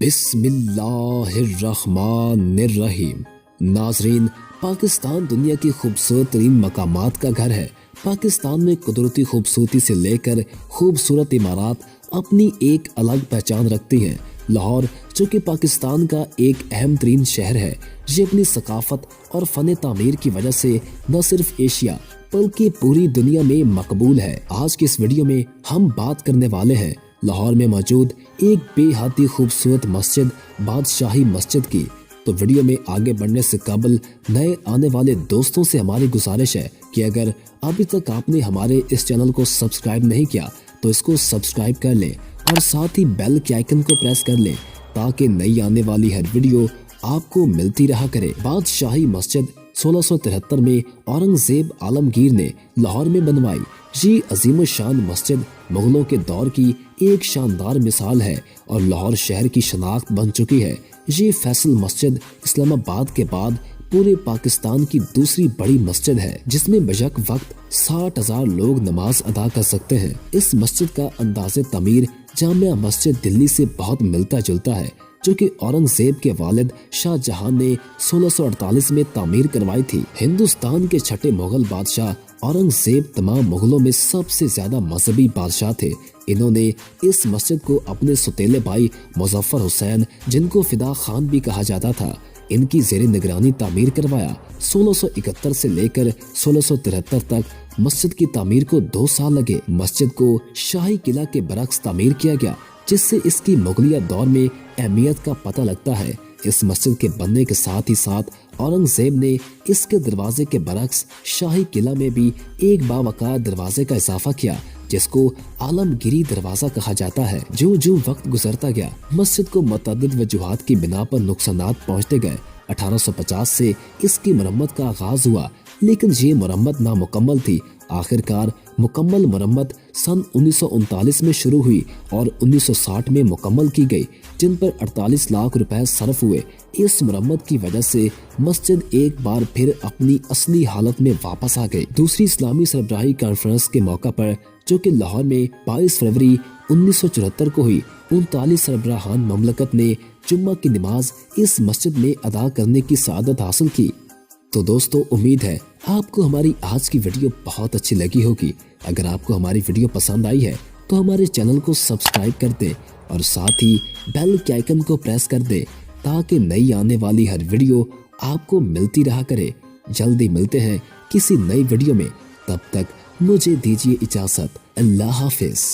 بسم اللہ الرحمن الرحیم۔ ناظرین، پاکستان دنیا کی خوبصورت ترین مقامات کا گھر ہے۔ پاکستان میں قدرتی خوبصورتی سے لے کر خوبصورت عمارات اپنی ایک الگ پہچان رکھتی ہیں۔ لاہور، جو کہ پاکستان کا ایک اہم ترین شہر ہے، یہ اپنی ثقافت اور فن تعمیر کی وجہ سے نہ صرف ایشیا بلکہ پوری دنیا میں مقبول ہے۔ آج کی اس ویڈیو میں ہم بات کرنے والے ہیں لاہور میں موجود ایک بے حد خوبصورت مسجد بادشاہی مسجد کی۔ تو ویڈیو میں آگے بڑھنے سے قبل نئے آنے والے دوستوں سے ہماری گزارش ہے کہ اگر ابھی تک آپ نے ہمارے اس چینل کو سبسکرائب نہیں کیا تو اس کو سبسکرائب کر لیں اور ساتھ ہی بیل کے آئیکن کو پریس کر لیں تاکہ نئی آنے والی ہر ویڈیو آپ کو ملتی رہا کرے۔ بادشاہی مسجد 1673 میں اورنگزیب عالمگیر نے لاہور میں بنوائی۔ یہ عظیم الشان مسجد مغلوں کے دور کی ایک شاندار مثال ہے اور لاہور شہر کی شناخت بن چکی ہے۔ یہ فیصل مسجد اسلام آباد کے بعد پورے پاکستان کی دوسری بڑی مسجد ہے جس میں بیک وقت 60,000 لوگ نماز ادا کر سکتے ہیں۔ اس مسجد کا انداز تعمیر جامع مسجد دلی سے بہت ملتا جلتا ہے، جو کہ اورنگزیب کے والد شاہ جہاں نے 1648 میں تعمیر کروائی تھی۔ ہندوستان کے چھٹے مغل بادشاہ اورنگزیب تمام مغلوں میں سب سے زیادہ مذہبی بادشاہ تھے۔ انہوں نے اس مسجد کو اپنے سوتیلے بھائی مظفر حسین، جن کو فدا خان بھی کہا جاتا تھا، ان کی زیر نگرانی تعمیر کروایا۔ 1671 سے لے کر 1673 تک مسجد کی تعمیر کو 2 سال لگے۔ مسجد کو شاہی قلعہ کے برعکس تعمیر کیا گیا، جس سے اس کی مغلیہ دور میں اہمیت کا پتہ لگتا ہے۔ اس مسجد کے بننے کے ساتھ ہی ساتھ اورنگزیب نے اس کے دروازے کے برعکس شاہی قلعہ میں بھی ایک باوقار دروازے کا اضافہ کیا، جس کو عالمگیری دروازہ کہا جاتا ہے۔ جو وقت گزرتا گیا، مسجد کو متعدد وجوہات کی بنا پر نقصانات پہنچتے گئے۔ 1850 سے اس کی مرمت کا آغاز ہوا، لیکن یہ مرمت نامکمل تھی۔ آخرکار مکمل مرمت سن 1939 میں شروع ہوئی اور 1960 میں مکمل کی گئی، جن پر 48 لاکھ روپے صرف ہوئے۔ اس مرمت کی وجہ سے مسجد ایک بار پھر اپنی اصلی حالت میں واپس آ گئی۔ دوسری اسلامی سربراہی کانفرنس کے موقع پر، جو کہ لاہور میں 22 فروری 1974 کو ہوئی، 39 سربراہان مملکت نے جمعہ کی نماز اس مسجد میں ادا کرنے کی سعادت حاصل کی۔ تو دوستو، امید ہے آپ کو ہماری آج کی ویڈیو بہت اچھی لگی ہوگی۔ اگر آپ کو ہماری ویڈیو پسند آئی ہے تو ہمارے چینل کو سبسکرائب کر دیں اور ساتھ ہی بیل کے آئیکن کو پریس کر دیں تاکہ نئی آنے والی ہر ویڈیو آپ کو ملتی رہا کرے۔ جلدی ملتے ہیں کسی نئی ویڈیو میں، تب تک مجھے دیجیے اجازت۔ اللہ حافظ۔